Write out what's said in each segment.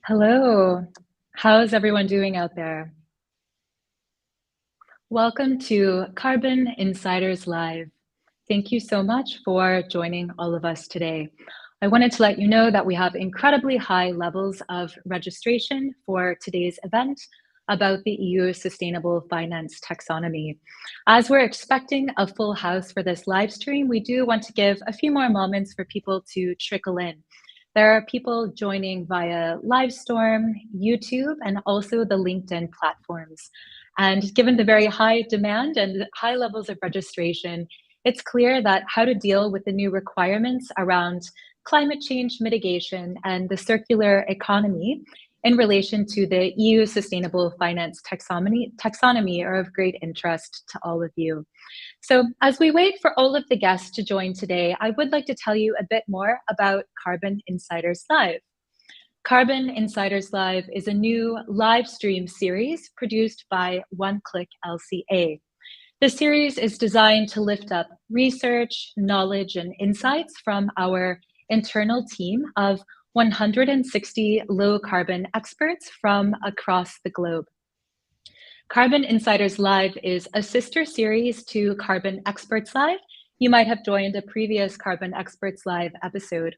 Hello. How's everyone doing out there? Welcome to Carbon Insiders Live. Thank you so much for joining all of us today. I wanted to let you know that we have incredibly high levels of registration for today's event about the EU Sustainable Finance Taxonomy. As we're expecting a full house for this live stream, we do want to give a few more moments for people to trickle in. There are people joining via Livestorm, YouTube, and also the LinkedIn platforms. And given the very high demand and high levels of registration, it's clear that how to deal with the new requirements around climate change mitigation and the circular economy in relation to the EU Sustainable Finance taxonomy are of great interest to all of you. So as we wait for all of the guests to join today, I would like to tell you a bit more about Carbon Insiders Live. Carbon Insiders Live is a new live stream series produced by OneClick LCA. The series is designed to lift up research, knowledge, and insights from our internal team of 160 low-carbon experts from across the globe. Carbon Insiders Live is a sister series to Carbon Experts Live. You might have joined a previous Carbon Experts Live episode.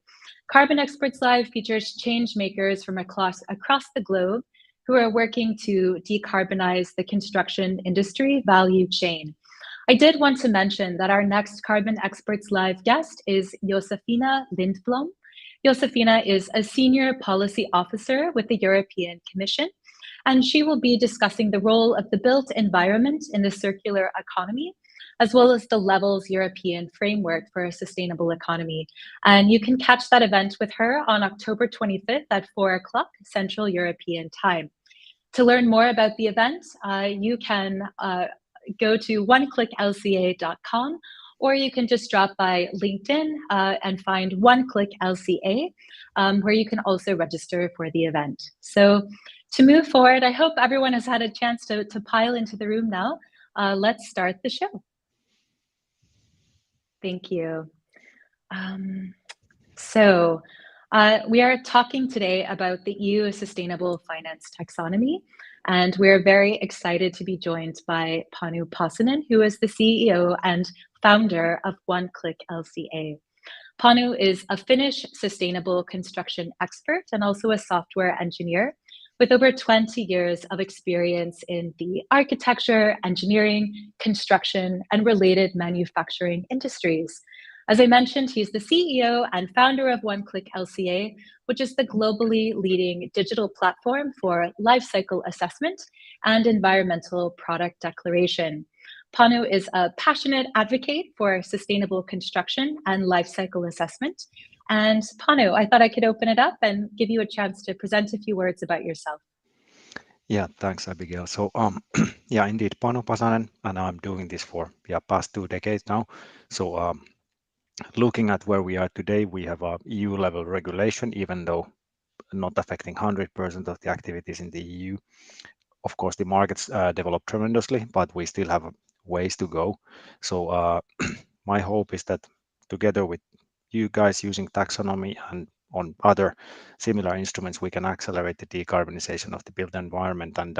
Carbon Experts Live features change makers from across the globe who are working to decarbonize the construction industry value chain. I did want to mention that our next Carbon Experts Live guest is Josefina Lindblom. Josefina is a senior policy officer with the European Commission, and she will be discussing the role of the built environment in the circular economy, as well as the Levels European framework for a sustainable economy. And you can catch that event with her on October 25th at 4 o'clock Central European Time. To learn more about the event, you can go to oneclicklca.com, or you can just drop by LinkedIn and find OneClick LCA, where you can also register for the event. So to move forward, I hope everyone has had a chance to pile into the room now. Let's start the show. Thank you. We are talking today about the EU Sustainable Finance Taxonomy, and we're very excited to be joined by Panu Pasanen, who is the CEO and founder of OneClick LCA. Panu is a Finnish sustainable construction expert and also a software engineer with over 20 years of experience in the architecture, engineering, construction, and related manufacturing industries. As I mentioned, he's the CEO and founder of OneClick LCA, which is the globally leading digital platform for lifecycle assessment and environmental product declaration. Panu is a passionate advocate for sustainable construction and lifecycle assessment. And Panu, I thought I could open it up and give you a chance to present a few words about yourself. Yeah, thanks, Abigail. So, yeah, indeed, Panu Pasanen, and I'm doing this for past 2 decades now. So, looking at where we are today, we have a EU level regulation, even though not affecting 100% of the activities in the EU. Of course, the markets develop tremendously, but we still have ways to go. So, my hope is that together with you guys using taxonomy and on other similar instruments, we can accelerate the decarbonization of the built environment. And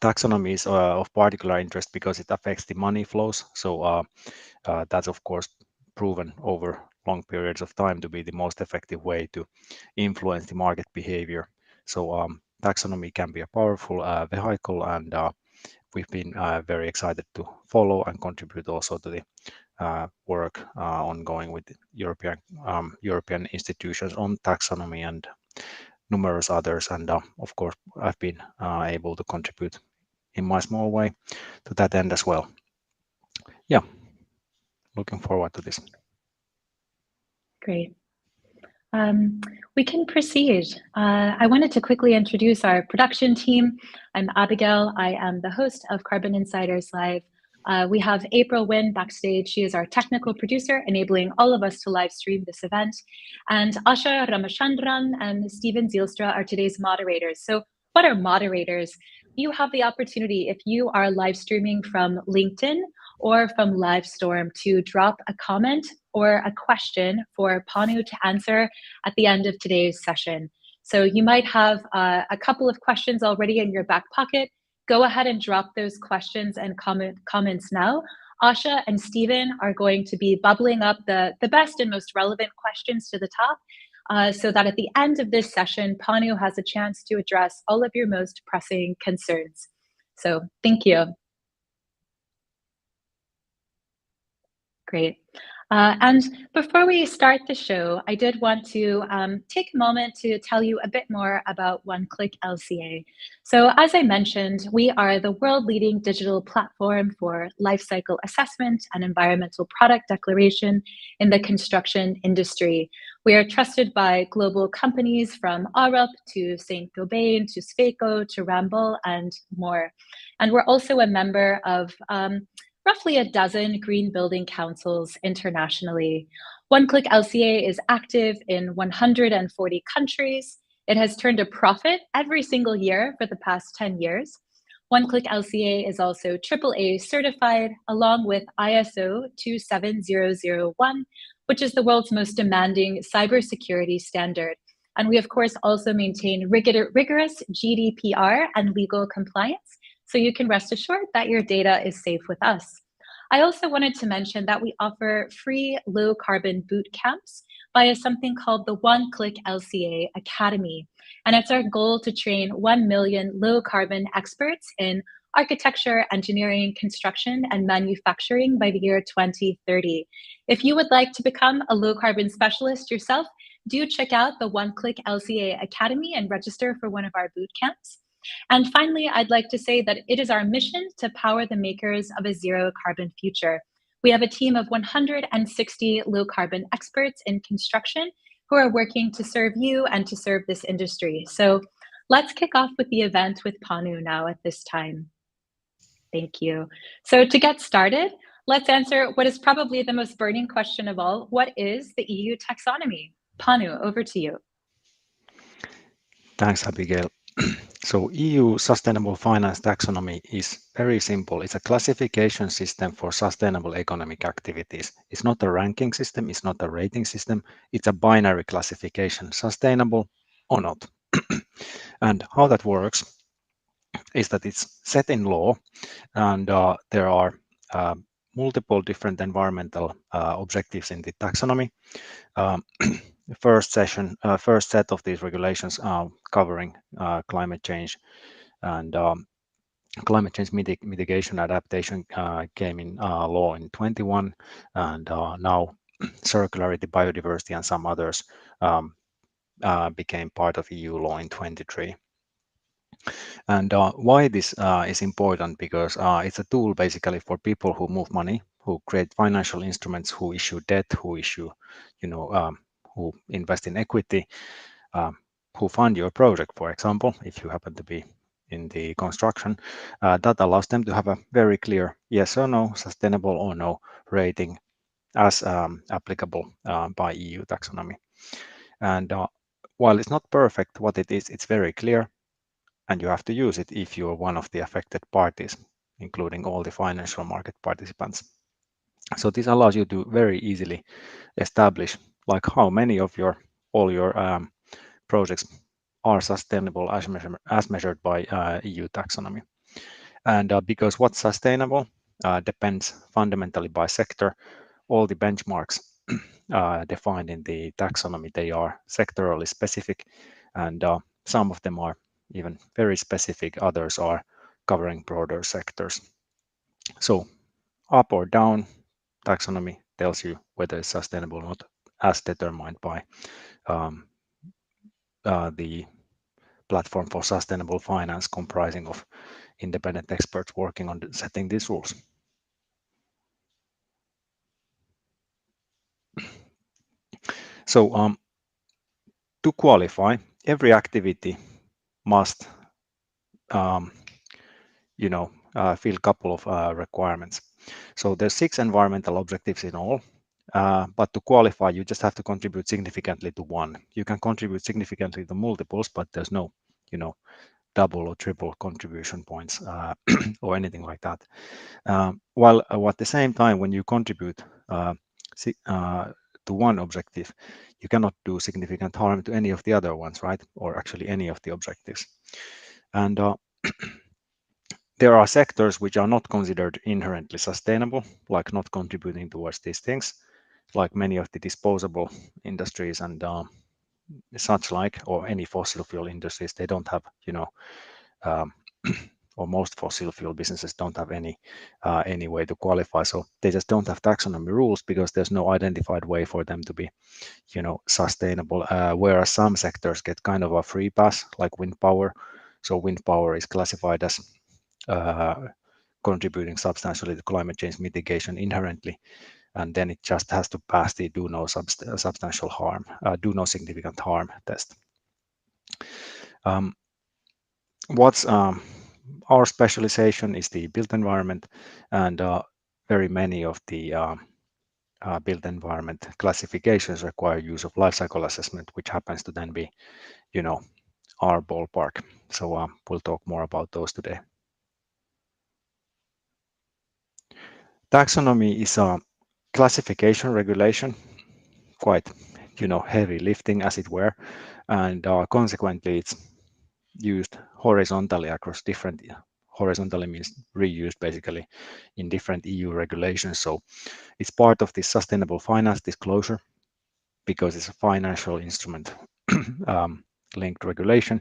taxonomy is of particular interest because it affects the money flows. So that's of course proven over long periods of time to be the most effective way to influence the market behavior. So taxonomy can be a powerful vehicle, and we've been very excited to follow and contribute also to the work ongoing with European institutions on taxonomy and numerous others. And of course, I've been able to contribute in my small way to that end as well. Yeah, looking forward to this. Great. We can proceed. I wanted to quickly introduce our production team. I'm Abigail. I am the host of Carbon Insiders Live. We have April Wynn backstage. She is our technical producer, enabling all of us to live stream this event. And Asha Ramachandran and Stephen Zielstra are today's moderators. So what are moderators? You have the opportunity, if you are live streaming from LinkedIn or from Livestorm, to drop a comment or a question for Panu to answer at the end of today's session. So you might have a couple of questions already in your back pocket. Go ahead and drop those questions and comments now. Asha and Stephen are going to be bubbling up the best and most relevant questions to the top, so that at the end of this session, Panu has a chance to address all of your most pressing concerns. So thank you. Great. And before we start the show, I did want to take a moment to tell you a bit more about OneClick LCA. So as I mentioned, we are the world-leading digital platform for lifecycle assessment and environmental product declaration in the construction industry. We are trusted by global companies from Arup to Saint-Gobain to Sweco to Ramboll and more. And we're also a member of roughly a dozen green building councils internationally. OneClick LCA is active in 140 countries. It has turned a profit every single year for the past 10 years. OneClick LCA is also AAA certified along with ISO 27001, which is the world's most demanding cybersecurity standard. And we, of course, also maintain rigorous GDPR and legal compliance, so you can rest assured that your data is safe with us. I also wanted to mention that we offer free low carbon boot camps via something called the OneClick LCA Academy. And it's our goal to train 1 million low carbon experts in architecture, engineering, construction, and manufacturing by the year 2030. If you would like to become a low carbon specialist yourself, do check out the OneClick LCA Academy and register for one of our boot camps. And finally, I'd like to say that it is our mission to power the makers of a zero carbon future. We have a team of 160 low carbon experts in construction who are working to serve you and to serve this industry. So let's kick off with the event with Panu now at this time. Thank you. So to get started, let's answer what is probably the most burning question of all. What is the EU Taxonomy? Panu, over to you. Thanks, Abigail. So EU Sustainable Finance Taxonomy is very simple. It's a classification system for sustainable economic activities. It's not a ranking system. It's not a rating system. It's a binary classification, sustainable or not. And how that works is that it's set in law, and there are multiple different environmental objectives in the taxonomy. First set of these regulations covering climate change and climate change mitigation adaptation came in law in 21, and now circularity, biodiversity, and some others became part of EU law in 23. And why this is important? Because it's a tool basically for people who move money, who create financial instruments, who issue debt, who issue, who invest in equity, who fund your project, for example, if you happen to be in the construction. That allows them to have a very clear yes or no, sustainable or no rating as applicable by EU taxonomy. And while it's not perfect, what it is, it's very clear, and you have to use it if you're one of the affected parties, including all the financial market participants. So this allows you to very easily establish like how many of all your projects are sustainable as measured by EU taxonomy. And because what's sustainable depends fundamentally by sector. All the benchmarks defined in the taxonomy, they are sectorally specific, and some of them are even very specific, others are covering broader sectors. So up or down, taxonomy tells you whether it's sustainable or not, as determined by the platform for sustainable finance, comprising of independent experts working on setting these rules. So to qualify, every activity must fill a couple of requirements. So there's 6 environmental objectives in all, but to qualify, you just have to contribute significantly to one. You can contribute significantly to multiples, but there's no, double or triple contribution points or anything like that. While at the same time, when you contribute to to one objective, you cannot do significant harm to any of the other ones, right? Or actually any of the objectives. And there are sectors which are not considered inherently sustainable, like not contributing towards these things, like many of the disposable industries and such like, or any fossil fuel industries. They don't have, um, or most fossil fuel businesses don't have any way to qualify. So they just don't have taxonomy rules because there's no identified way for them to be, sustainable. Whereas some sectors get kind of a free pass, like wind power. So wind power is classified as contributing substantially to climate change mitigation inherently, and then it just has to pass the do no substantial harm, do no significant harm test. What's our specialization is the built environment, and very many of the built environment classifications require use of life cycle assessment, which happens to then be, our ballpark. So we'll talk more about those today. Taxonomy is a classification regulation, quite, heavy lifting as it were, and consequently it's used horizontally across different, horizontally means reused basically in different EU regulations. So it's part of the sustainable finance disclosure because it's a financial instrument linked regulation.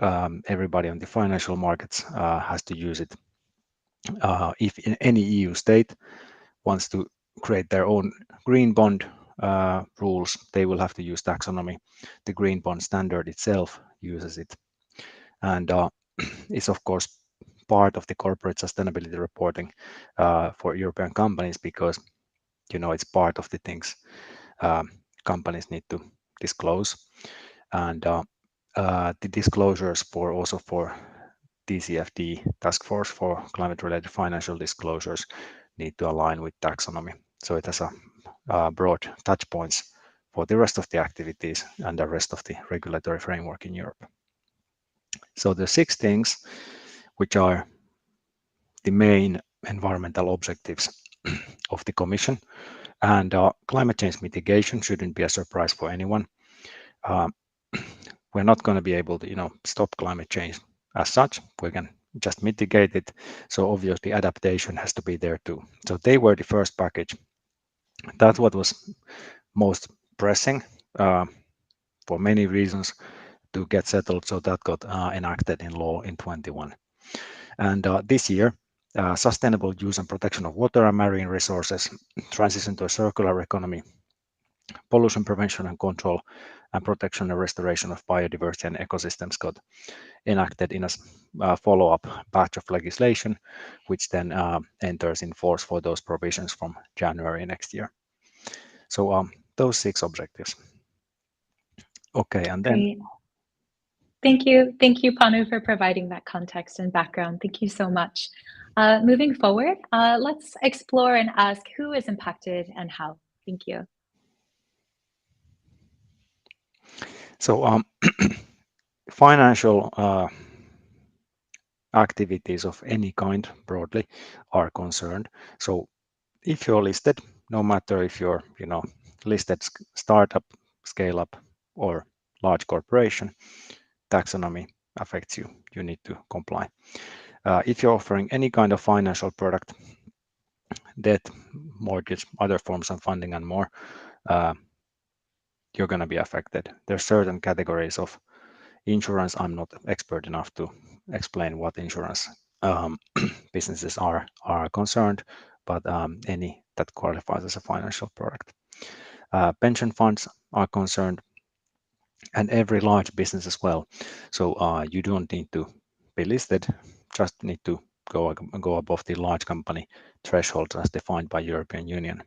Everybody on the financial markets has to use it. If in any EU state wants to create their own green bond rules, they will have to use taxonomy. The green bond standard itself uses it. And it's of course part of the corporate sustainability reporting for European companies because, it's part of the things companies need to disclose. And the disclosures also for TCFD, Task Force for Climate-Related Financial Disclosures, need to align with taxonomy. So it has a broad touch points for the rest of the activities and the rest of the regulatory framework in Europe. So the 6 things which are the main environmental objectives of the Commission, and climate change mitigation shouldn't be a surprise for anyone. We're not going to be able to, stop climate change as such. We can just mitigate it. So obviously adaptation has to be there too. So they were the first package. That's what was most pressing for many reasons to get settled. So that got enacted in law in 21. And this year, sustainable use and protection of water and marine resources, transition to a circular economy, pollution prevention and control, and protection and restoration of biodiversity and ecosystems got enacted in a follow-up batch of legislation, which then enters in force for those provisions from January next year. So those 6 objectives. Okay, and then. Great. Thank you, Panu, for providing that context and background. Thank you so much. Moving forward, let's explore and ask who is impacted and how. Thank you. So financial activities of any kind broadly are concerned. So if you're listed, no matter if you're, listed startup, scale up, or large corporation, taxonomy affects you. You need to comply. If you're offering any kind of financial product, debt, mortgage, other forms of funding and more, you're going to be affected. There's certain categories of insurance. I'm not expert enough to explain what insurance businesses are concerned, but any that qualifies as a financial product. Pension funds are concerned, and every large business as well. So you don't need to be listed, just need to go above the large company thresholds as defined by European Union.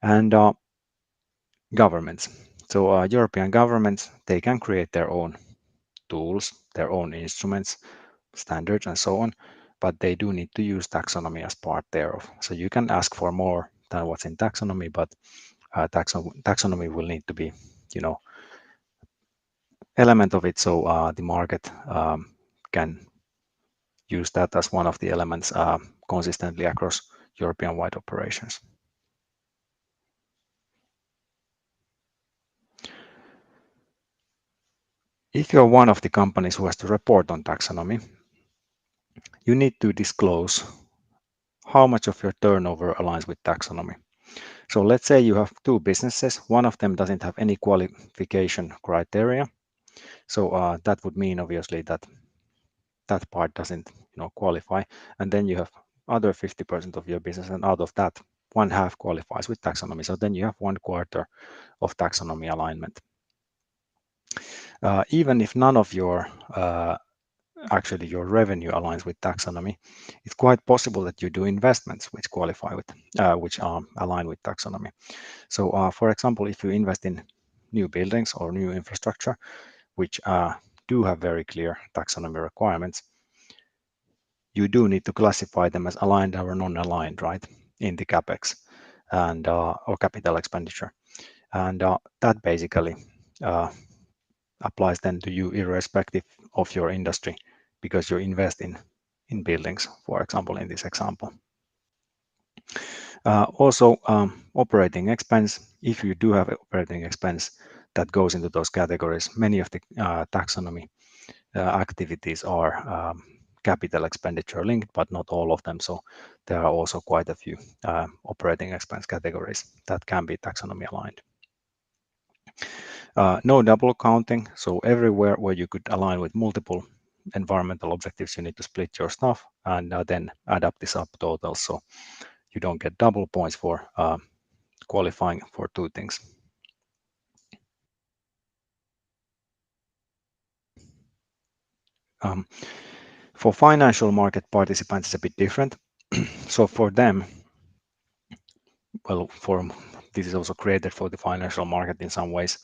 And governments. So European governments, they can create their own tools, their own instruments, standards, and so on, but they do need to use taxonomy as part thereof. So you can ask for more than what's in taxonomy, but taxonomy will need to be, element of it, so the market can use that as one of the elements consistently across European-wide operations. If you're one of the companies who has to report on taxonomy, you need to disclose how much of your turnover aligns with taxonomy. So let's say you have two businesses. One of them doesn't have any qualification criteria. So that would mean obviously that that part doesn't qualify. And then you have other 50% of your business, and out of that, one half qualifies with taxonomy. So then you have 1/4 of taxonomy alignment. Even if none of your actually your revenue aligns with taxonomy, it's quite possible that you do investments which qualify with which align with taxonomy. So for example, if you invest in new buildings or new infrastructure which do have very clear taxonomy requirements, you do need to classify them as aligned or non-aligned, right, in the capex and or capital expenditure, and that basically applies then to you irrespective of your industry, because you invest in buildings, for example, in this example. Also, operating expense, if you do have operating expense that goes into those categories, many of the taxonomy activities are capital expenditure linked, but not all of them. So there are also quite a few operating expense categories that can be taxonomy aligned. No double counting. So everywhere where you could align with multiple environmental objectives, you need to split your stuff and then add up the subtotals. So you don't get double points for qualifying for two things. For financial market participants, it's a bit different. So for them, well, this is also created for the financial market in some ways.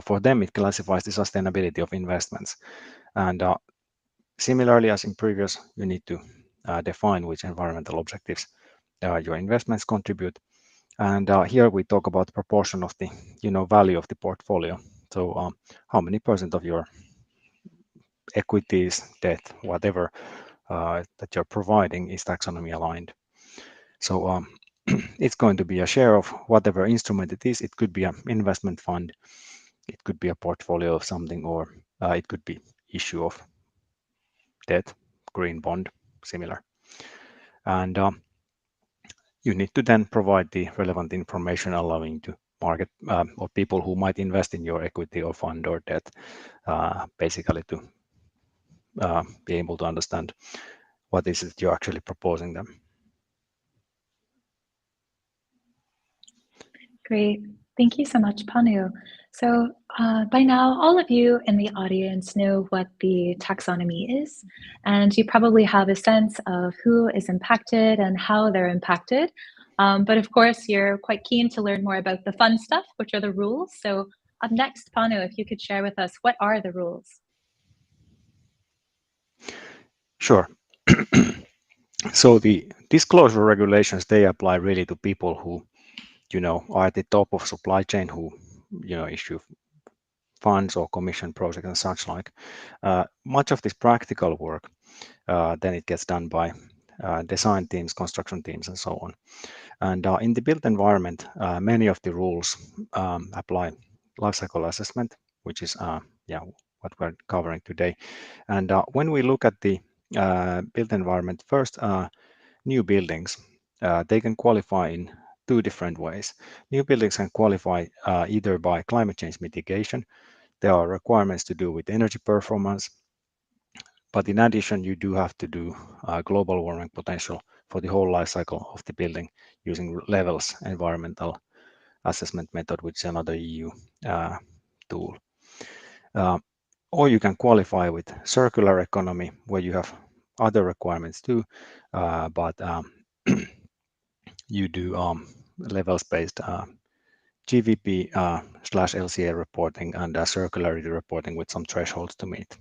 For them, it classifies the sustainability of investments. And similarly as in previous, you need to define which environmental objectives your investments contribute. And here we talk about the proportion of the value of the portfolio. So how many percent of your equities, debt, whatever that you're providing is taxonomy aligned. So it's going to be a share of whatever instrument it is. It could be an investment fund, it could be a portfolio of something, or it could be issue of debt, green bond, similar. And you need to then provide the relevant information allowing to market or people who might invest in your equity or fund or debt, basically to be able to understand what is it you're actually proposing them. Great. Thank you so much, Panu. So by now, all of you in the audience know what the taxonomy is, and you probably have a sense of who is impacted and how they're impacted. But of course, you're quite keen to learn more about the fun stuff, which are the rules. So up next, Panu, if you could share with us, what are the rules? Sure. So the disclosure regulations, they apply really to people who, are at the top of supply chain, who, issue funds or commission projects and such like. Much of this practical work, then it gets done by design teams, construction teams, and so on. And in the built environment, many of the rules apply lifecycle assessment, which is what we're covering today. And when we look at the built environment, first, new buildings, they can qualify in two different ways. New buildings can qualify either by climate change mitigation. There are requirements to do with energy performance, but in addition, you do have to do global warming potential for the whole life cycle of the building using levels environmental assessment method, which is another EU tool. Or you can qualify with circular economy, where you have other requirements too, but you do levels-based GVP / LCA reporting and circularity reporting with some thresholds to meet.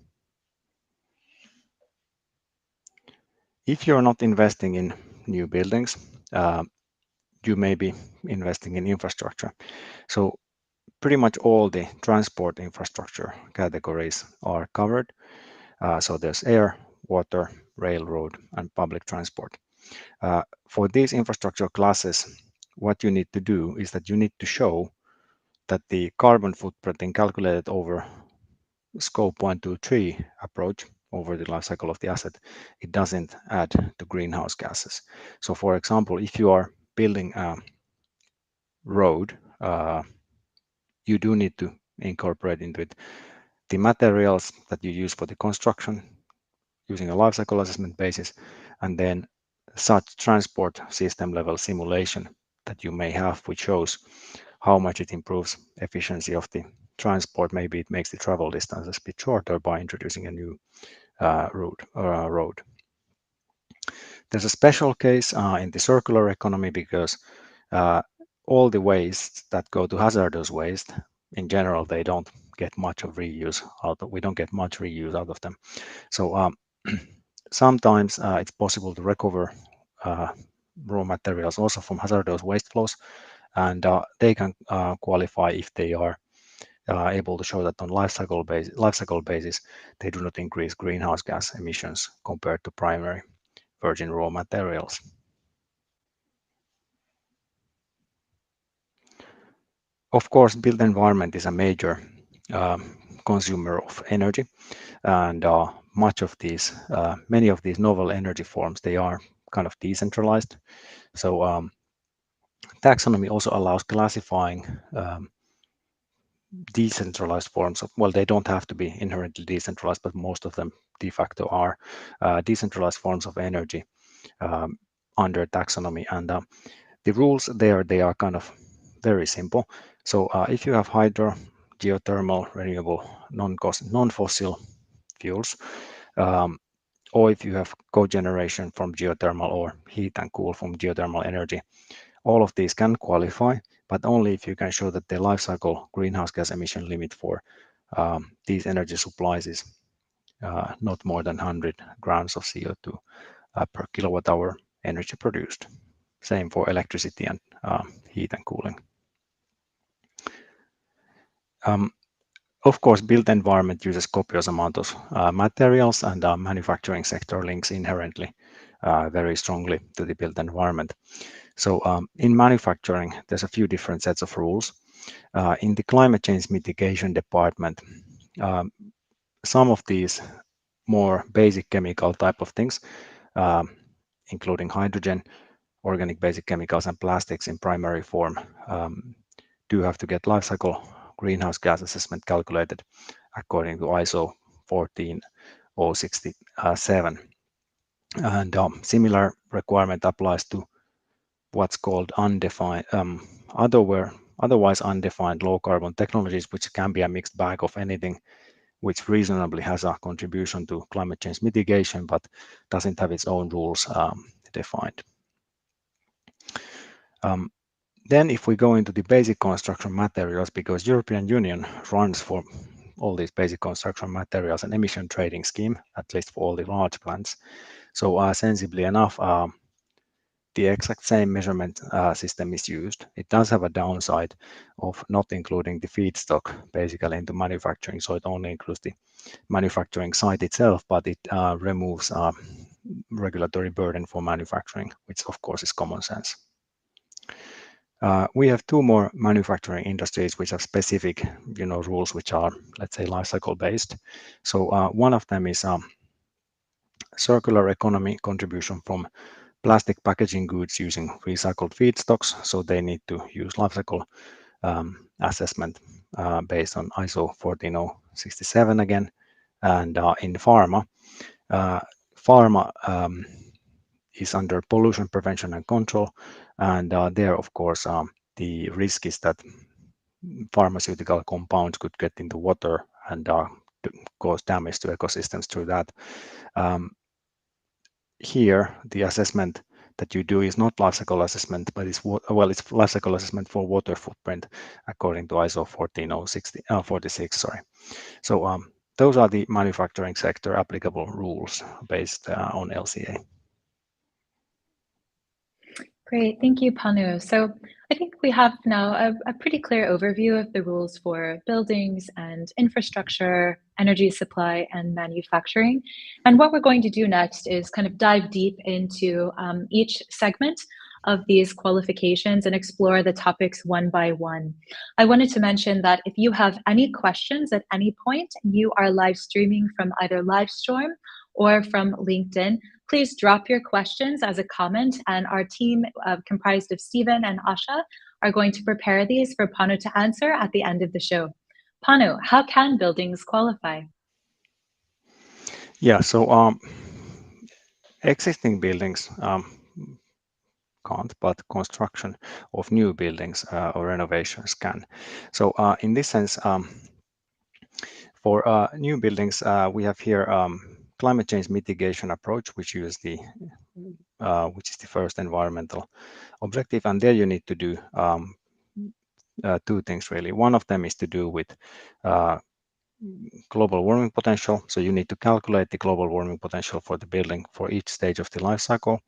If you're not investing in new buildings, you may be investing in infrastructure. So pretty much all the transport infrastructure categories are covered. So there's air, water, railroad, and public transport. For these infrastructure classes, what you need to do is that you need to show that the carbon footprint calculated over scope 1, 2, 3 approach over the life cycle of the asset, it doesn't add to greenhouse gases. So for example, if you are building a road, you do need to incorporate into it the materials that you use for the construction using a life cycle assessment basis, and then such transport system level simulation that you may have, which shows how much it improves efficiency of the transport. Maybe it makes the travel distances a bit shorter by introducing a new road. There's a special case in the circular economy because all the waste that go to hazardous waste, in general, they don't get much of reuse out of, we don't get much reuse out of them. So sometimes it's possible to recover raw materials also from hazardous waste flows, and they can qualify if they are able to show that on life cycle basis, they do not increase greenhouse gas emissions compared to primary virgin raw materials. Of course, built environment is a major consumer of energy, and many of these novel energy forms, they are kind of decentralized. So taxonomy also allows classifying decentralized forms of, well, they don't have to be inherently decentralized, but most of them de facto are decentralized forms of energy under taxonomy. And the rules there, they are kind of very simple. So if you have hydro, geothermal, renewable, non-fossil fuels, or if you have cogeneration from geothermal or heat and cool from geothermal energy, all of these can qualify, but only if you can show that the life cycle greenhouse gas emission limit for these energy supplies is not more than 100 grams of CO2 per kilowatt hour energy produced. Same for electricity and heat and cooling. Of course, built environment uses copious amount of materials, and manufacturing sector links inherently very strongly to the built environment. So in manufacturing, there's a few different sets of rules. In the climate change mitigation department, some of these more basic chemical type of things, including hydrogen, organic basic chemicals, and plastics in primary form, do have to get life cycle greenhouse gas assessment calculated according to ISO 14067. And similar requirement applies to what's called undefined, otherwise undefined low carbon technologies, which can be a mixed bag of anything which reasonably has a contribution to climate change mitigation, but doesn't have its own rules defined. Then if we go into the basic construction materials, because European Union runs for all these basic construction materials an emission trading scheme, at least for all the large plants. So sensibly enough, the exact same measurement system is used. It does have a downside of not including the feedstock basically into manufacturing. So it only includes the manufacturing site itself, but it removes regulatory burden for manufacturing, which of course is common sense. We have two more manufacturing industries which have specific, rules which are, let's say, life cycle based. So one of them is circular economy contribution from plastic packaging goods using recycled feedstocks. So they need to use life cycle assessment based on ISO 14067 again. And in pharma, is under pollution prevention and control. And there, of course, the risk is that pharmaceutical compounds could get into water and cause damage to ecosystems through that. Here, the assessment that you do is not life cycle assessment, but it's life cycle assessment for water footprint according to ISO 14046. Sorry. So those are the manufacturing sector applicable rules based on LCA. Great, thank you, Panu. So I think we have now a pretty clear overview of the rules for buildings and infrastructure, energy supply, and manufacturing. And what we're going to do next is kind of dive deep into each segment of these qualifications and explore the topics one by one. I wanted to mention that if you have any questions at any point, you are live streaming from either Livestorm or from LinkedIn, please drop your questions as a comment, and our team comprised of Stephen and Asha are going to prepare these for Panu to answer at the end of the show. Panu, how can buildings qualify? Yeah, so existing buildings can't, but construction of new buildings or renovations can. So in this sense, for new buildings, we have here climate change mitigation approach, which is the first environmental objective, and there you need to do two things really. One of them is to do with global warming potential. So you need to calculate the global warming potential for the building for each stage of the life cycle.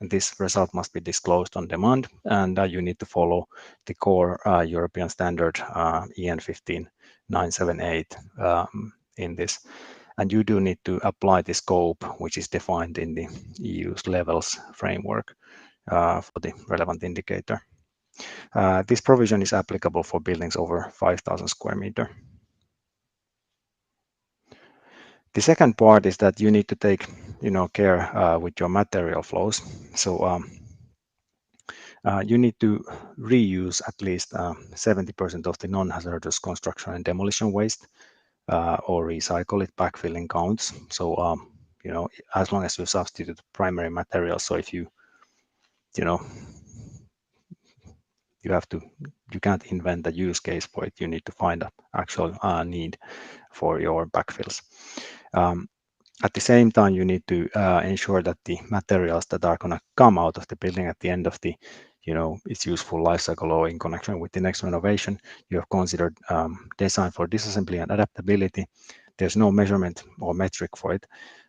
And this result must be disclosed on demand, and you need to follow the core European standard EN 15978 in this. And you do need to apply the scope, which is defined in the EU's levels framework for the relevant indicator. This provision is applicable for buildings over 5,000 square meter. The second part is that you need to take, care with your material flows. So you need to reuse at least 70% of the non-hazardous construction and demolition waste, or recycle it. Backfilling counts. So as long as you substitute primary materials. So if you can't invent a use case for it. You need to find an actual need for your backfills. At the same time, you need to ensure that the materials that are going to come out of the building at the end of the, its useful life cycle or in connection with the next renovation, you have considered design for disassembly and adaptability. There's no measurement or metric for it,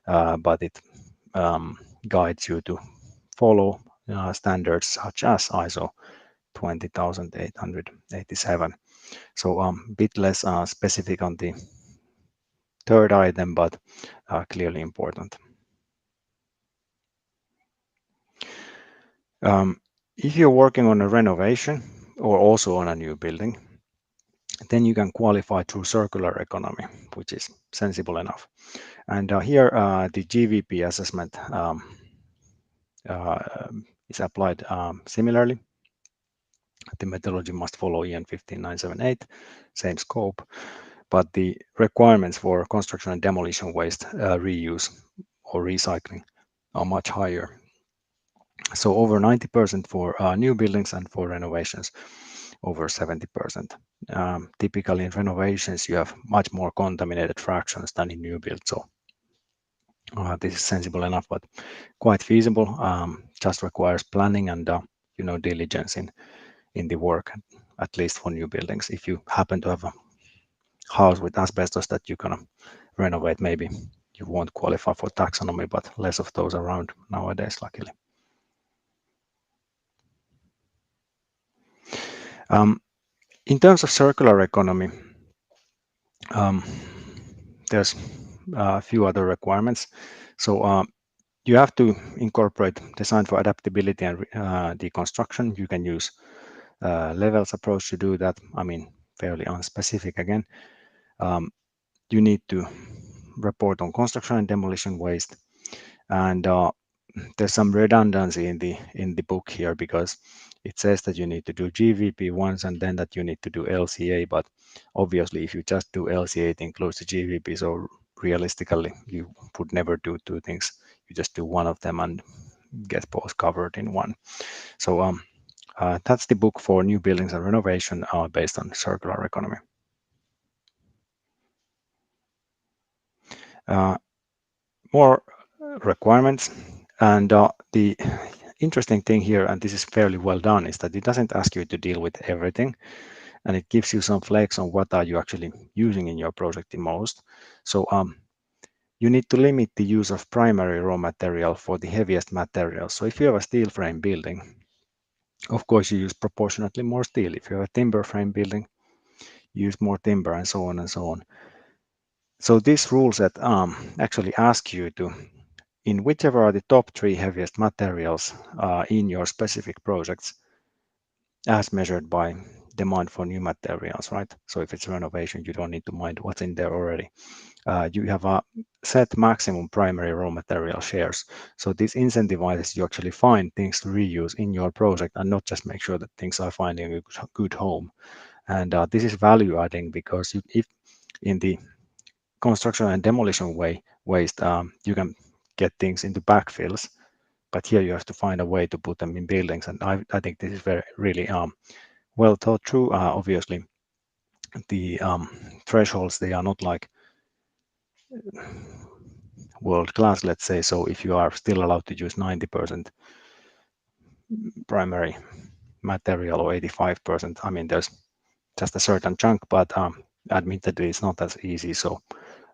but it guides you to follow standards such as ISO 20,887. So a bit less specific on the third item, but clearly important. If you're working on a renovation or also on a new building, then you can qualify through circular economy, which is sensible enough. And here the GVP assessment is applied similarly. The methodology must follow EN 15978, same scope, but the requirements for construction and demolition waste reuse or recycling are much higher. So over 90% for new buildings, and for renovations over 70%. Typically in renovations you have much more contaminated fractions than in new builds. So this is sensible enough, but quite feasible. Just requires planning and diligence in the work, at least for new buildings. If you happen to have a house with asbestos that you're gonna renovate, maybe you won't qualify for taxonomy, but less of those around nowadays, luckily. In terms of circular economy, there's a few other requirements. So you have to incorporate design for adaptability and deconstruction. You can use levels approach to do that. I mean, fairly unspecific again. You need to report on construction and demolition waste, and there's some redundancy in the book here, because it says that you need to do GVP once and then that you need to do LCA, but obviously if you just do LCA, it includes the GVP, so realistically you would never do two things. You just do one of them and get both covered in one. So that's the book for new buildings and renovation based on circular economy. More requirements, and the interesting thing here, and this is fairly well done, is that it doesn't ask you to deal with everything, and it gives you some flex on what are you actually using in your project the most. So you need to limit the use of primary raw material for the heaviest materials. So if you have a steel frame building, of course you use proportionately more steel. If you have a timber frame building, you use more timber, and so on and so on. So these rules that actually ask you to in whichever are the top 3 heaviest materials in your specific projects as measured by demand for new materials, right? So if it's renovation, you don't need to mind what's in there already. You have a set maximum primary raw material shares. So this incentivizes you actually find things to reuse in your project and not just make sure that things are finding a good home. And this is value adding because if in the construction and demolition waste, you can get things into backfills, but here you have to find a way to put them in buildings. And I think this is very really well thought through. Obviously, the thresholds, they are not like world class, let's say. So if you are still allowed to use 90% primary material or 85%, I mean, there's just a certain chunk, but admittedly, it's not as easy. So,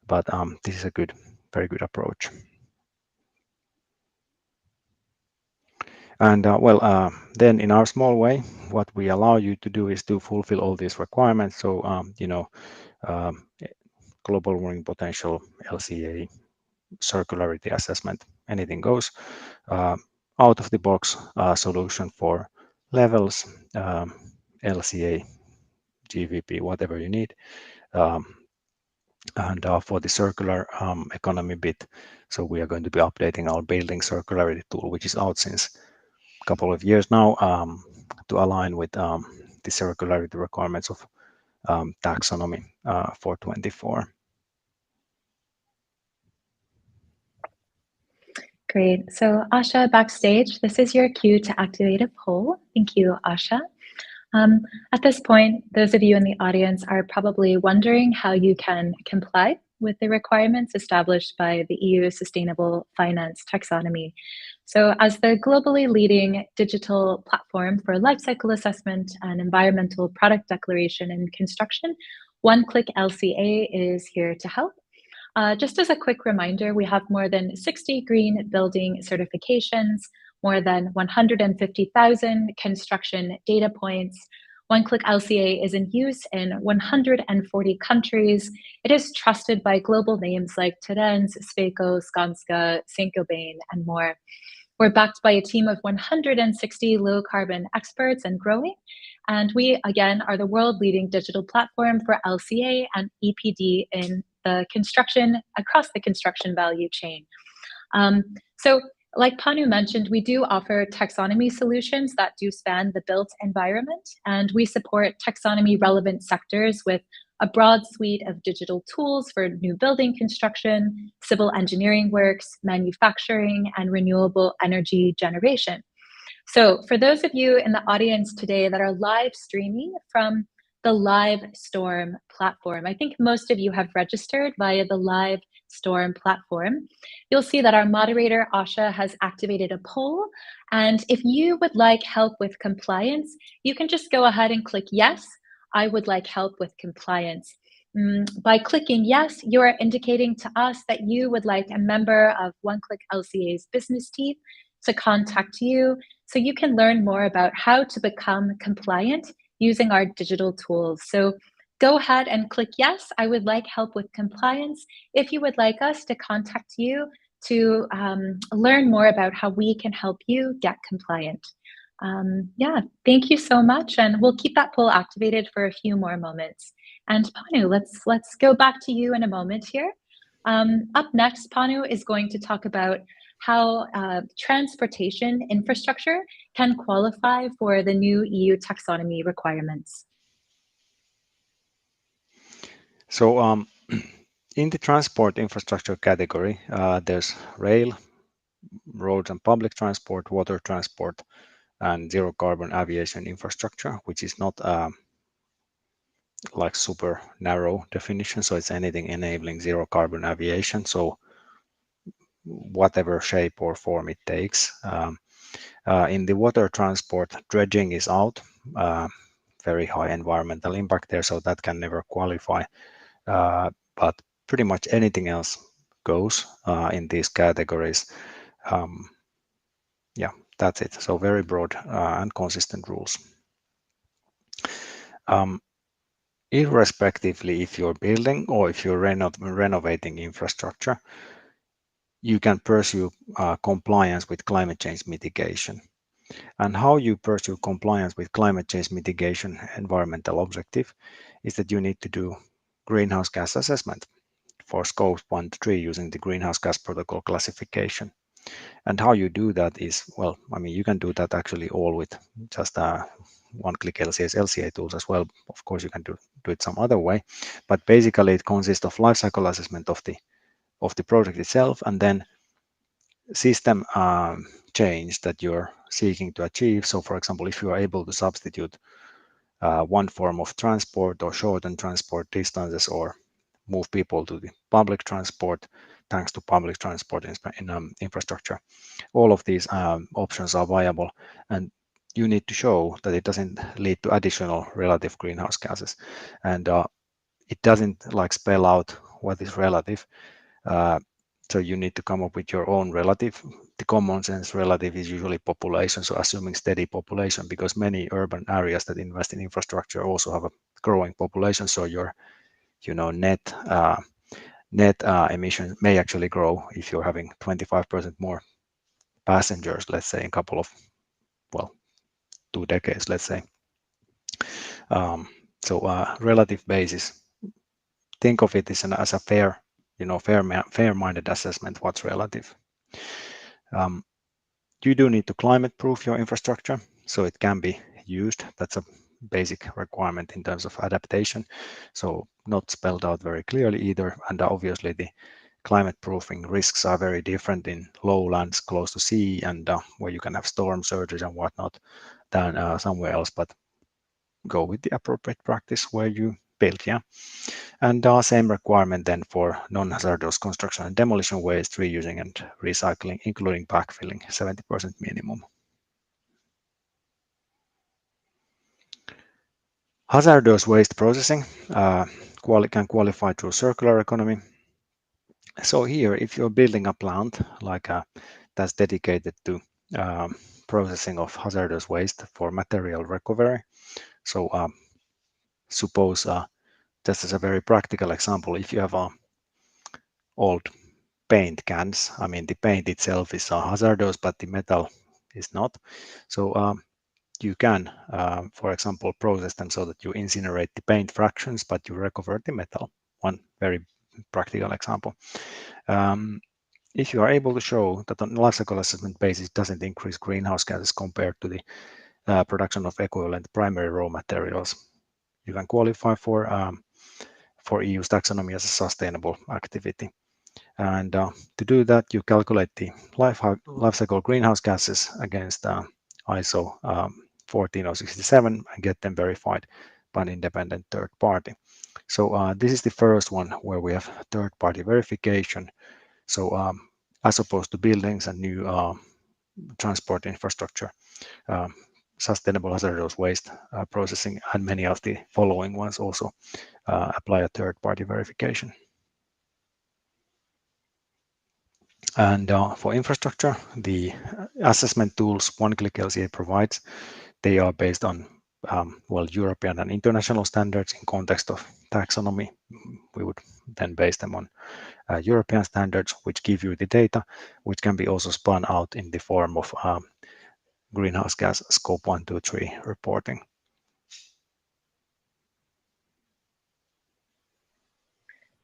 but this is a very good approach. And then in our small way, what we allow you to do is to fulfill all these requirements. So, um, global warming potential, LCA, circularity assessment, anything goes. Out of the box solution for levels, LCA, GVP, whatever you need. And for the circular economy bit, so we are going to be updating our building circularity tool, which is out since a couple of years now, to align with the circularity requirements of taxonomy for 24. Great. So Asha, backstage, this is your cue to activate a poll. Thank you, Asha. At this point, those of you in the audience are probably wondering how you can comply with the requirements established by the EU Sustainable Finance Taxonomy. So as the globally leading digital platform for life cycle assessment and environmental product declaration in construction, OneClick LCA is here to help. Just as a quick reminder, we have more than 60 green building certifications, more than 150,000 construction data points. OneClick LCA is in use in 140 countries. It is trusted by global names like Terens, Sweco, Skanska, Saint-Gobain, and more. We're backed by a team of 160 low carbon experts and growing. And we, again, are the world leading digital platform for LCA and EPD in the construction, across the construction value chain. So like Panu mentioned, we do offer taxonomy solutions that do span the built environment, and we support taxonomy relevant sectors with a broad suite of digital tools for new building construction, civil engineering works, manufacturing, and renewable energy generation. So for those of you in the audience today that are live streaming from the Live Storm platform, I think most of you have registered via the Live Storm platform. You'll see that our moderator, Asha, has activated a poll. And if you would like help with compliance, you can just go ahead and click yes, I would like help with compliance. By clicking yes, you are indicating to us that you would like a member of OneClick LCA's business team to contact you so you can learn more about how to become compliant using our digital tools. So go ahead and click yes, I would like help with compliance if you would like us to contact you to learn more about how we can help you get compliant. Yeah, thank you so much. And we'll keep that poll activated for a few more moments. And Panu, let's go back to you in a moment here. Up next, Panu is going to talk about how transportation infrastructure can qualify for the new EU taxonomy requirements. So in the transport infrastructure category, there's rail, roads and public transport, water transport, and zero carbon aviation infrastructure, which is not like super narrow definition. So it's anything enabling zero carbon aviation. So whatever shape or form it takes. In the water transport, dredging is out. Very high environmental impact there, so that can never qualify. But pretty much anything else goes in these categories. Yeah, that's it. So very broad and consistent rules. Irrespectively if you're building or if you're renovating infrastructure, you can pursue compliance with climate change mitigation. And how you pursue compliance with climate change mitigation environmental objective is that you need to do greenhouse gas assessment for scopes 1 to 3 using the greenhouse gas protocol classification. And how you do that is, well, I mean, you can do that actually all with just OneClick LCA tools as well. Of course, you can do it some other way, but basically it consists of life cycle assessment of the project itself, and then system change that you're seeking to achieve. So, for example, if you are able to substitute one form of transport or shorten transport distances or move people to the public transport thanks to public transport infrastructure, all of these options are viable, and you need to show that it doesn't lead to additional relative greenhouse gases, and it doesn't like spell out what is relative. So you need to come up with your own relative. The common sense relative is usually population, so assuming steady population, because many urban areas that invest in infrastructure also have a growing population. So your, net emission may actually grow if you're having 25% more passengers, let's say, in a couple of, well, 2 decades, let's say. So relative basis, think of it as a fair, fair-minded assessment what's relative. You do need to climate proof your infrastructure so it can be used. That's a basic requirement in terms of adaptation. So not spelled out very clearly either. And obviously the climate proofing risks are very different in lowlands close to sea and where you can have storm surges and whatnot than somewhere else, but go with the appropriate practice where you build, yeah. And same requirement then for non-hazardous construction and demolition waste, reusing and recycling, including backfilling, 70% minimum. Hazardous waste processing can qualify through circular economy. So here, if you're building a plant like that's dedicated to processing of hazardous waste for material recovery, so suppose just as a very practical example, if you have old paint cans, I mean the paint itself is hazardous, but the metal is not. So you can, for example, process them so that you incinerate the paint fractions, but you recover the metal. One very practical example. If you are able to show that on a life cycle assessment basis doesn't increase greenhouse gases compared to the production of equivalent primary raw materials, you can qualify for EU's taxonomy as a sustainable activity. And to do that, you calculate the life cycle greenhouse gases against ISO 14067 and get them verified by an independent third party. So this is the first one where we have third-party verification. So as opposed to buildings and new transport infrastructure, sustainable hazardous waste processing and many of the following ones also apply a third-party verification. And for infrastructure, the assessment tools OneClick LCA provides, they are based on European and international standards in context of taxonomy. We would then base them on European standards, which give you the data, which can be also spun out in the form of greenhouse gas scope 1, 2, 3 reporting.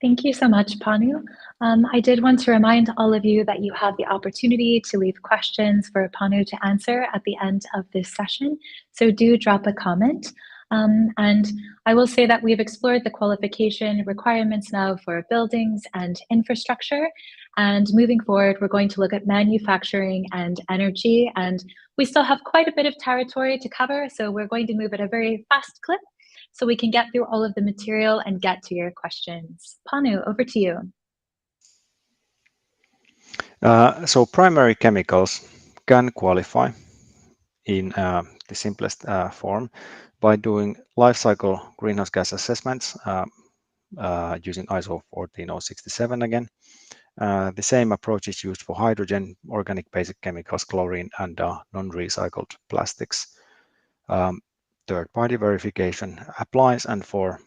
Thank you so much, Panu. I did want to remind all of you that you have the opportunity to leave questions for Panu to answer at the end of this session. So do drop a comment. And I will say that we've explored the qualification requirements now for buildings and infrastructure. And moving forward, we're going to look at manufacturing and energy. And we still have quite a bit of territory to cover. So we're going to move at a very fast clip so we can get through all of the material and get to your questions. Panu, over to you. So primary chemicals can qualify in the simplest form by doing life cycle greenhouse gas assessments using ISO 14067 again. The same approach is used for hydrogen, organic basic chemicals, chlorine, and non-recycled plastics. Third-party verification applies, and for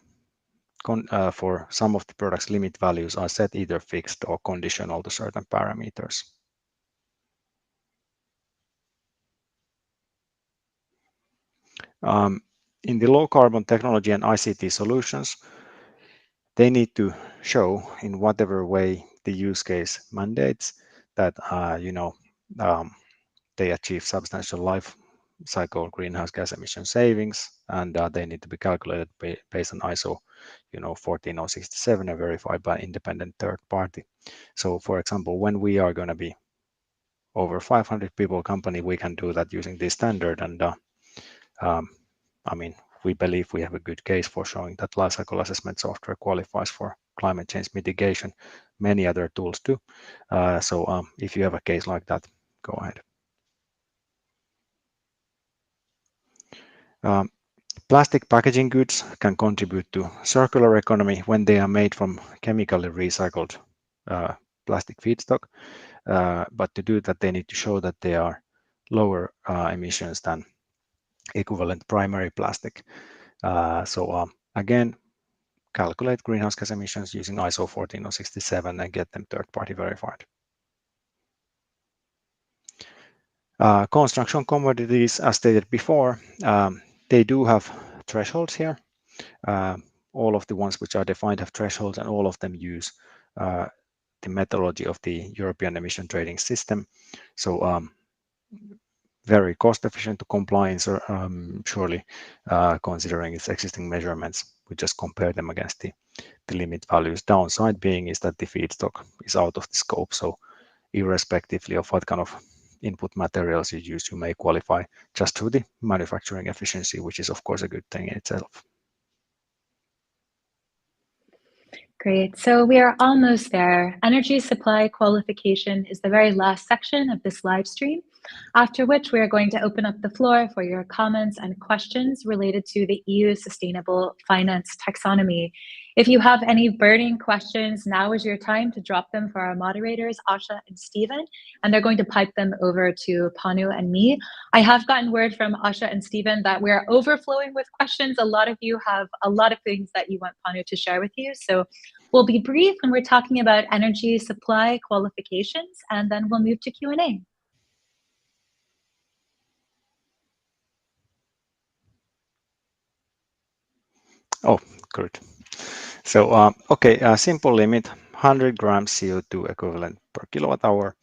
for some of the products, limit values are set either fixed or conditional to certain parameters. In the low carbon technology and ICT solutions, they need to show in whatever way the use case mandates that they achieve substantial life cycle greenhouse gas emission savings, and they need to be calculated based on ISO 14067 and verified by independent third party. So for example, when we are going to be over 500 people company, we can do that using this standard, and I mean, we believe we have a good case for showing that life cycle assessment software qualifies for climate change mitigation. Many other tools do. So if you have a case like that, go ahead. Plastic packaging goods can contribute to circular economy when they are made from chemically recycled plastic feedstock. But to do that, they need to show that they are lower emissions than equivalent primary plastic. So again, calculate greenhouse gas emissions using ISO 14067 and get them third-party verified. Construction commodities, as stated before, they do have thresholds here. All of the ones which are defined have thresholds, and all of them use the methodology of the European emission trading system. So very cost efficient to compliance, surely considering its existing measurements. We just compare them against the limit values. Downside being is that the feedstock is out of the scope. So irrespectively of what kind of input materials you use, you may qualify just through the manufacturing efficiency, which is of course a good thing in itself. Great. So we are almost there. Energy supply qualification is the very last section of this live stream, after which we are going to open up the floor for your comments and questions related to the EU Sustainable Finance Taxonomy. If you have any burning questions, now is your time to drop them for our moderators, Asha and Stephen, and they're going to pipe them over to Panu and me. I have gotten word from Asha and Stephen that we're overflowing with questions. A lot of you have a lot of things that you want Panu to share with you. So we'll be brief when we're talking about energy supply qualifications, and then we'll move to Q&A. Oh, good. So, okay, a simple limit, 100 grams CO2 equivalent per kilowatt hour,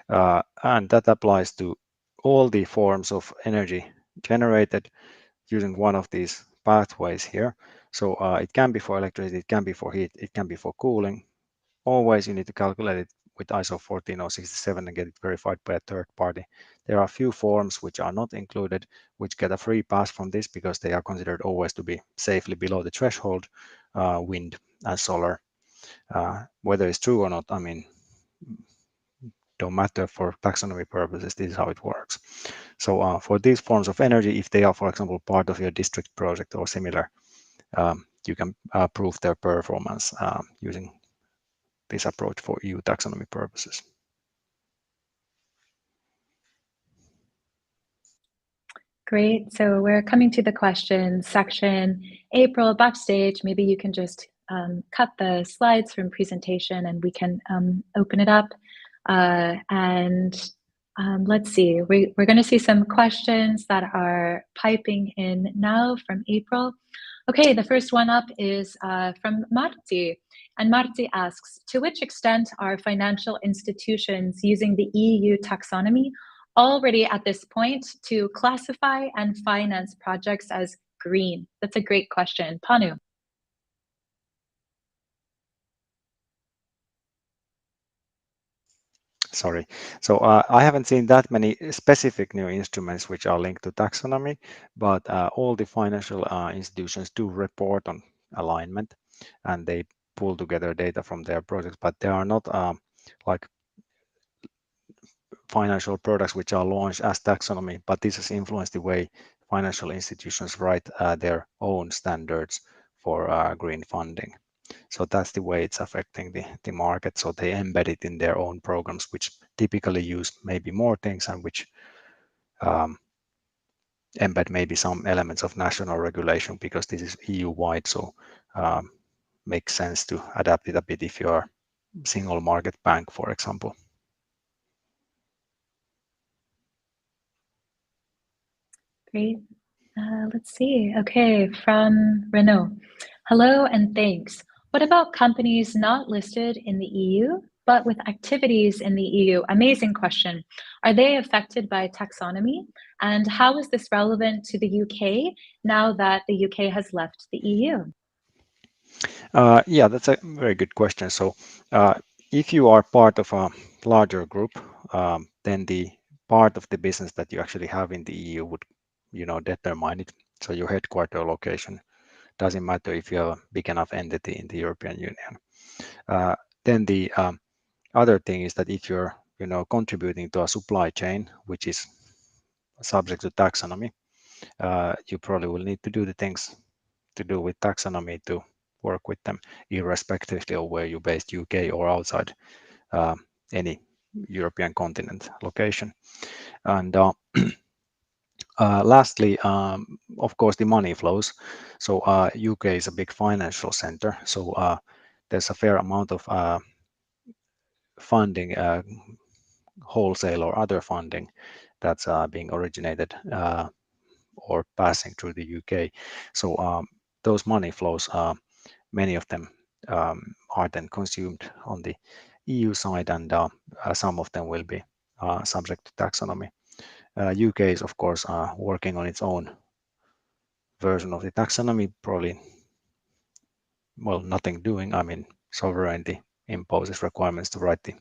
and that applies to all the forms of energy generated using one of these pathways here. So it can be for electricity, it can be for heat, it can be for cooling. Always you need to calculate it with ISO 14067 and get it verified by a third party. There are a few forms which are not included, which get a free pass from this because they are considered always to be safely below the threshold, wind and solar. Whether it's true or not, I mean, don't matter for taxonomy purposes, this is how it works. So for these forms of energy, if they are, for example, part of your district project or similar, you can prove their performance using this approach for EU taxonomy purposes. Great. So we're coming to the questions section. April, backstage, maybe you can just cut the slides from presentation and we can open it up. Let's see, we're going to see some questions that are piping in now from April. Okay, the first one up is from Marti. And Marti asks, to which extent are financial institutions using the EU taxonomy already at this point to classify and finance projects as green? That's a great question. Panu. Sorry. So I haven't seen that many specific new instruments which are linked to taxonomy, but all the financial institutions do report on alignment and they pull together data from their projects, but they are not like financial products which are launched as taxonomy, but this has influenced the way financial institutions write their own standards for green funding. So that's the way it's affecting the market. So they embed it in their own programs, which typically use maybe more things and which embed maybe some elements of national regulation because this is EU-wide. So makes sense to adapt it a bit if you are single market bank, for example. Great. Let's see. Okay, from Renault. Hello and thanks. What about companies not listed in the EU, but with activities in the EU? Amazing question. Are they affected by taxonomy? And how is this relevant to the UK now that the UK has left the EU? Yeah, that's a very good question. So if you are part of a larger group, then the part of the business that you actually have in the EU would, determine it. So your headquarter location doesn't matter if you have a big enough entity in the European Union. Then the other thing is that if you're, contributing to a supply chain, which is subject to taxonomy, you probably will need to do the things to do with taxonomy to work with them, irrespective of where you're based, UK or outside any European continent location. And lastly, of course, the money flows. So UK is a big financial center. So there's a fair amount of funding, wholesale or other funding that's being originated or passing through the UK. So those money flows, many of them are then consumed on the EU side, and some of them will be subject to taxonomy. UK is, of course, working on its own version of the taxonomy, probably, well, nothing doing. I mean, sovereignty imposes requirements to write the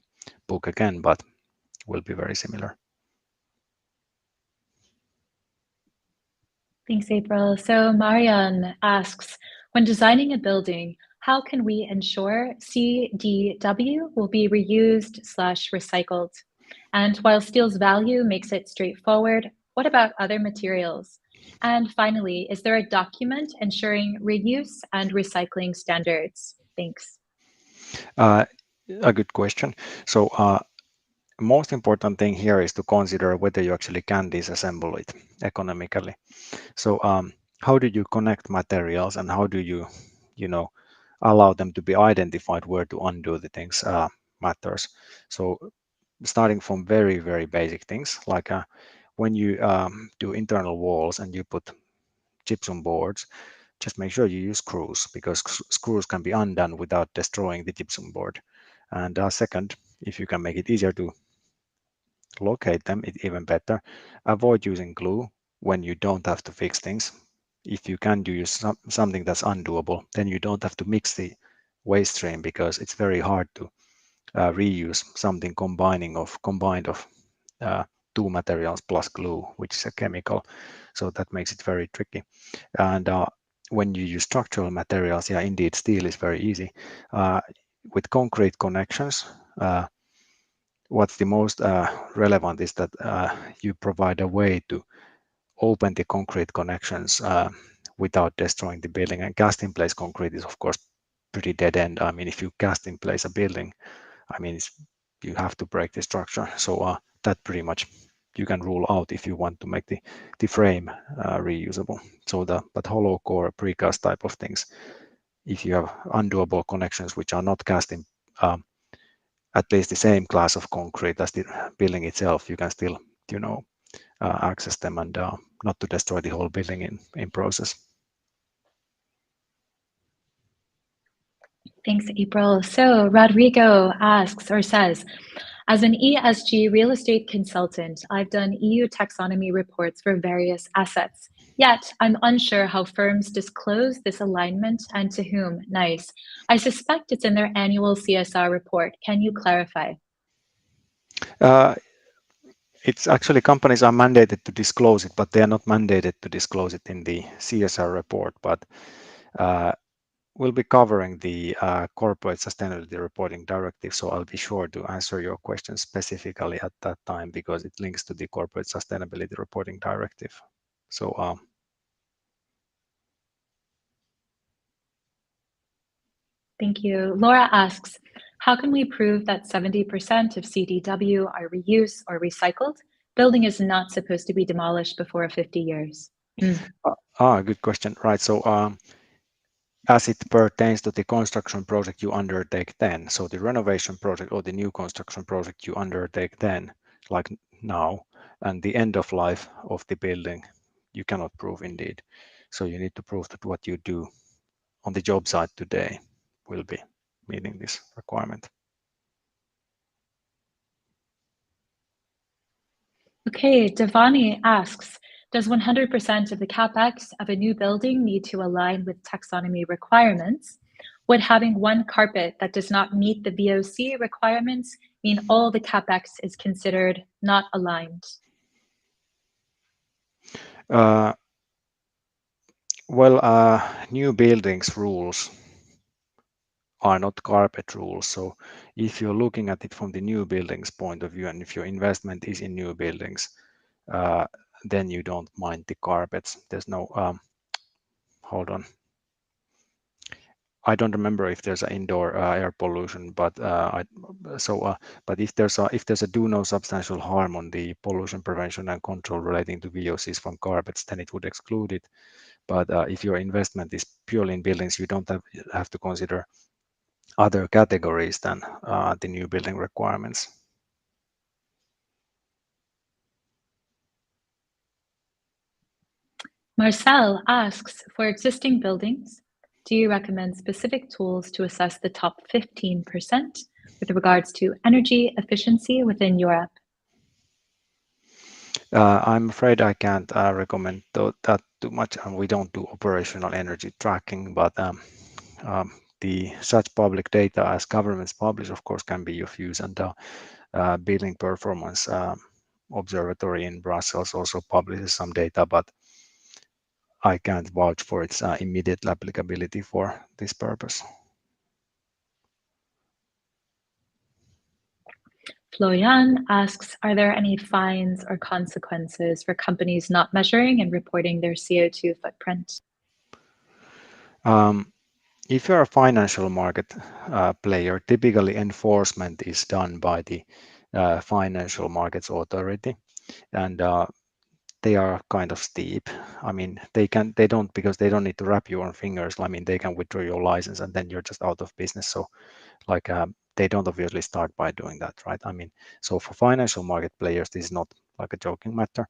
book again, but will be very similar. Thanks, April. So Marian asks, when designing a building, how can we ensure CDW will be reused/recycled? And while steel's value makes it straightforward, what about other materials? And finally, is there a document ensuring reuse and recycling standards? Thanks. A good question. So most important thing here is to consider whether you actually can disassemble it economically. So how do you connect materials, and how do you, allow them to be identified where to undo the things matters. So starting from very, very basic things like when you do internal walls and you put gypsum boards, just make sure you use screws, because screws can be undone without destroying the gypsum board. And second, if you can make it easier to locate them, it's even better. Avoid using glue when you don't have to fix things. If you can use something that's undoable, then you don't have to mix the waste stream, because it's very hard to reuse something combined of two materials plus glue, which is a chemical. So that makes it very tricky. And when you use structural materials, yeah, indeed, steel is very easy. With concrete connections, what's the most relevant is that you provide a way to open the concrete connections without destroying the building. And cast in place concrete is, of course, pretty dead end. I mean, if you cast in place a building, I mean, you have to break the structure. So that pretty much you can rule out if you want to make the frame reusable. So but hollow core, precast type of things, if you have undoable connections which are not cast in at least the same class of concrete as the building itself, you can still, access them, and not to destroy the whole building in process. Thanks, April. So Rodrigo asks or says, as an ESG real estate consultant, I've done EU taxonomy reports for various assets. Yet I'm unsure how firms disclose this alignment and to whom. Nice. I suspect it's in their annual CSR report. Can you clarify? It's actually, companies are mandated to disclose it, but they are not mandated to disclose it in the CSR report. But we'll be covering the Corporate Sustainability Reporting Directive, so I'll be sure to answer your question specifically at that time, because it links to the Corporate Sustainability Reporting Directive. So Thank you. Laura asks, how can we prove that 70% of CDW are reused or recycled? Building is not supposed to be demolished before 50 years. good question. Right. So as it pertains to the construction project you undertake then. So the renovation project or the new construction project you undertake then, like now, and the end of life of the building, you cannot prove indeed. So you need to prove that what you do on the job site today will be meeting this requirement. Okay, Devani asks, does 100% of the capex of a new building need to align with taxonomy requirements? Would having one carpet that does not meet the VOC requirements mean all the capex is considered not aligned? New buildings rules are not carpet rules. So if you're looking at it from the new buildings point of view, and if your investment is in new buildings, then you don't mind the carpets. There's no, hold on. I don't remember if there's an indoor air pollution, but but if there's a do no substantial harm on the pollution prevention and control relating to VOCs from carpets, then it would exclude it. But if your investment is purely in buildings, you don't have to consider other categories than the new building requirements. Marcel asks, for existing buildings, do you recommend specific tools to assess the top 15% with regards to energy efficiency within Europe? I'm afraid I can't recommend that too much, and we don't do operational energy tracking, but the such public data as governments publish, of course, can be of use, and building performance observatory in Brussels also publishes some data, but I can't vouch for its immediate applicability for this purpose. Florian asks, are there any fines or consequences for companies not measuring and reporting their CO2 footprint? If you're a financial market player, typically enforcement is done by the Financial Markets Authority, and they are kind of steep. I mean, they don't because they don't need to wrap you on fingers. I mean, they can withdraw your license and then you're just out of business. So, like, they don't obviously start by doing that, right? I mean, so for financial market players, this is not like a joking matter.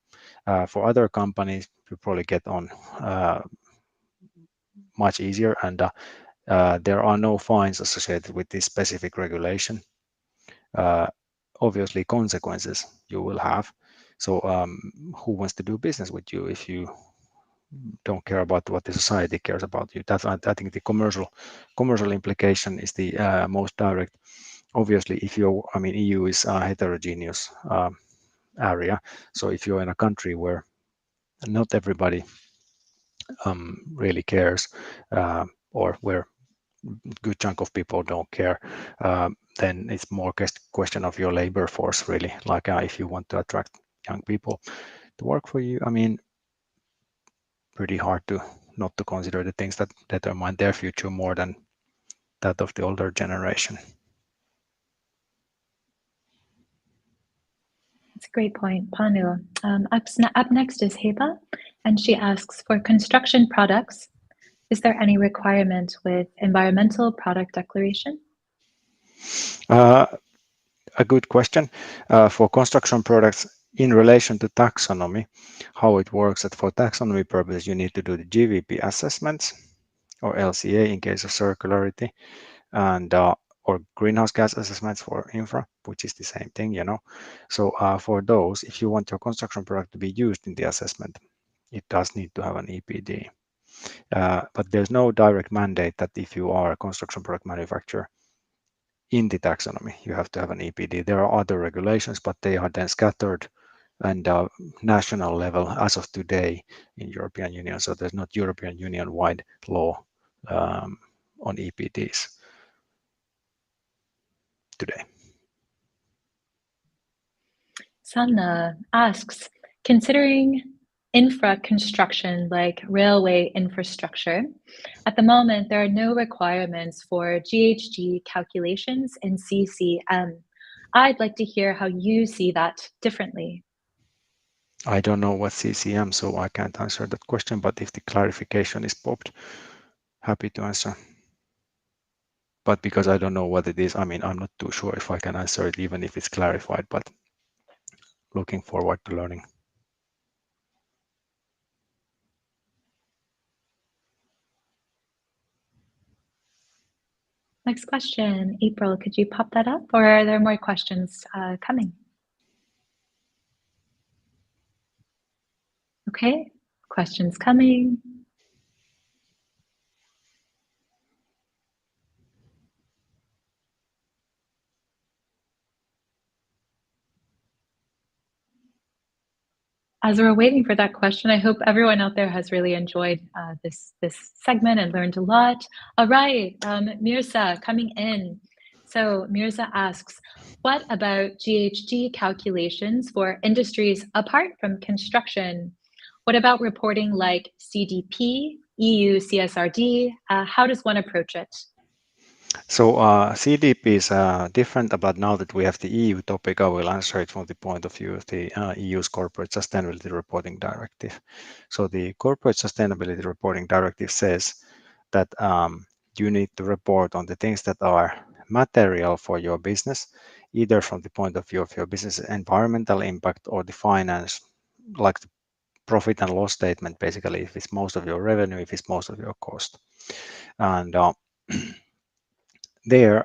For other companies, you probably get on much easier, and there are no fines associated with this specific regulation. Obviously, consequences you will have. So, who wants to do business with you if you don't care about what the society cares about you? That's, I think, the commercial implication is the most direct. Obviously, if I mean, EU is a heterogeneous area. So if you're in a country where not everybody really cares, or where good chunk of people don't care, then it's more question of your labor force, really. Like if you want to attract young people to work for you, I mean, pretty hard to not to consider the things that determine their future more than that of the older generation. That's a great point, Panu. Up next is Heba, and she asks, for construction products, is there any requirement with environmental product declaration? A good question. For construction products, in relation to taxonomy, how it works that for taxonomy purposes, you need to do the GVP assessments, or LCA in case of circularity, and or greenhouse gas assessments for infra, which is the same thing, you know. So for those, if you want your construction product to be used in the assessment, it does need to have an EPD. But there's no direct mandate that if you are a construction product manufacturer in the taxonomy, you have to have an EPD. There are other regulations, but they are then scattered and national level as of today in European Union. So there's not European Union-wide law on EPDs today. Sanna asks, considering infra construction like railway infrastructure, at the moment, there are no requirements for GHG calculations in CCM. I'd like to hear how you see that differently. I don't know what CCM, so I can't answer that question, but if the clarification is popped, happy to answer. But because I don't know what it is, I mean, I'm not too sure if I can answer it, even if it's clarified, but looking forward to learning. Next question, April, could you pop that up, or are there more questions coming? Okay, questions coming. As we're waiting for that question, I hope everyone out there has really enjoyed this segment and learned a lot. All right, Mirza coming in. So Mirza asks, what about GHG calculations for industries apart from construction? What about reporting like CDP, EU CSRD? How does one approach it? So CDP is different, but now that we have the EU topic, I will answer it from the point of view of the EU's Corporate Sustainability Reporting Directive. So the Corporate Sustainability Reporting Directive says that you need to report on the things that are material for your business, either from the point of view of your business environmental impact or the finance, like the profit and loss statement, basically, if it's most of your revenue, if it's most of your cost. And there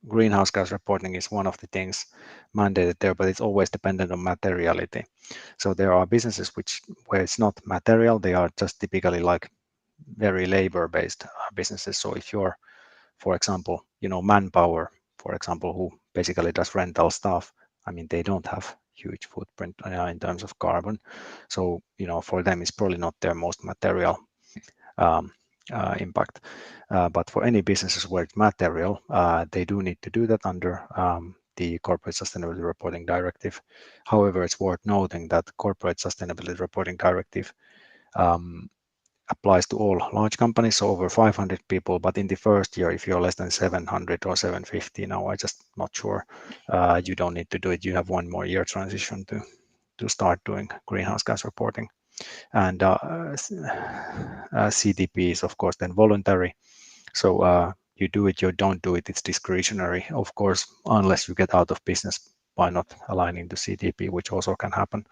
greenhouse gas reporting is one of the things mandated there, but it's always dependent on materiality. So there are businesses where it's not material, they are just typically like very labor-based businesses. So if you're, for example, manpower, for example, who basically does rental stuff, I mean, they don't have huge footprint in terms of carbon. So, for them, it's probably not their most material impact. But for any businesses where it's material, they do need to do that under the Corporate Sustainability Reporting Directive. However, it's worth noting that Corporate Sustainability Reporting Directive applies to all large companies, so over 500 people. But in the first year, if you're less than 700 or 750, now I'm just not sure, you don't need to do it. You have one more year transition to start doing greenhouse gas reporting. And CDP is, of course, then voluntary. So you do it, you don't do it, it's discretionary, of course, unless you get out of business by not aligning to CDP, which also can happen.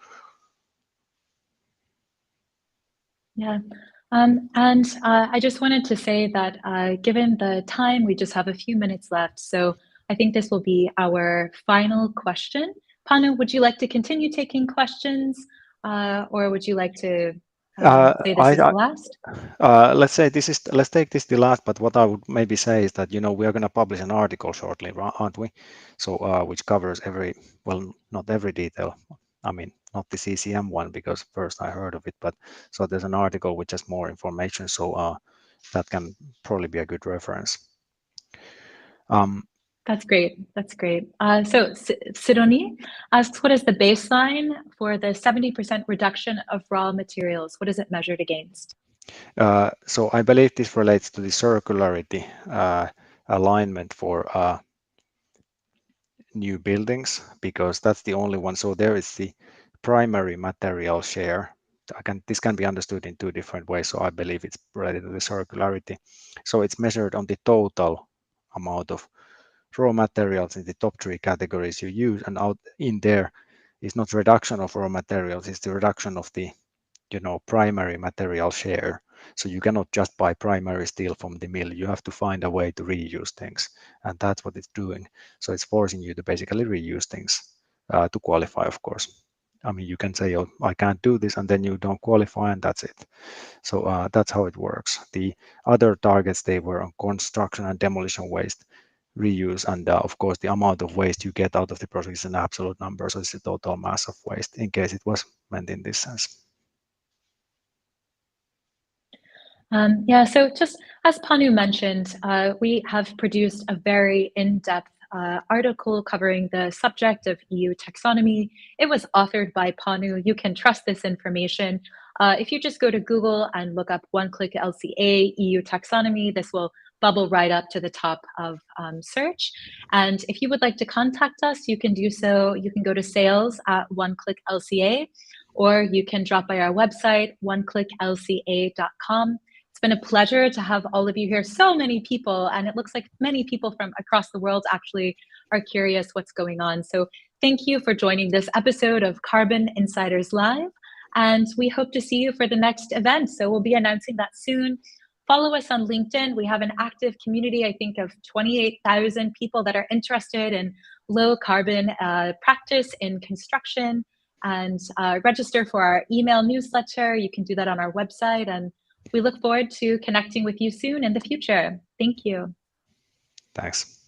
Yeah. And I just wanted to say that given the time, we just have a few minutes left. So I think this will be our final question. Panu, would you like to continue taking questions or would you like to say this is the last? Let's take this the last, but what I would maybe say is that, we are going to publish an article shortly, aren't we? So which covers not every detail. I mean, not the CCM one, because first I heard of it, but so there's an article which has more information. So that can probably be a good reference. That's great. That's great. So Sidonie asks, what is the baseline for the 70% reduction of raw materials? What is it measured against? So I believe this relates to the circularity alignment for new buildings, because that's the only one. So there is the primary material share. This can be understood in two different ways. So I believe it's related to the circularity. So it's measured on the total amount of raw materials in the top three categories you use, and out in there is not reduction of raw materials, it's the reduction of the primary material share. So you cannot just buy primary steel from the mill. You have to find a way to reuse things, and that's what it's doing. So it's forcing you to basically reuse things to qualify, of course. I mean, you can say, oh, I can't do this, and then you don't qualify, and that's it. So that's how it works. The other targets, they were on construction and demolition waste, reuse, and of course, the amount of waste you get out of the process is an absolute number. So it's the total mass of waste, in case it was meant in this sense. Yeah, so just as Panu mentioned, we have produced a very in-depth article covering the subject of EU taxonomy. It was authored by Panu. You can trust this information. If you just go to Google and look up OneClick LCA EU taxonomy, this will bubble right up to the top of search. And if you would like to contact us, you can do so. You can go to sales at OneClick LCA, or you can drop by our website, oneclicklca.com. It's been a pleasure to have all of you here. So many people, and it looks like many people from across the world actually are curious what's going on. So thank you for joining this episode of Carbon Insiders Live, and we hope to see you for the next event. So we'll be announcing that soon. Follow us on LinkedIn. We have an active community, I think, of 28,000 people that are interested in low carbon practice in construction, and register for our email newsletter. You can do that on our website, and we look forward to connecting with you soon in the future. Thank you. Thanks.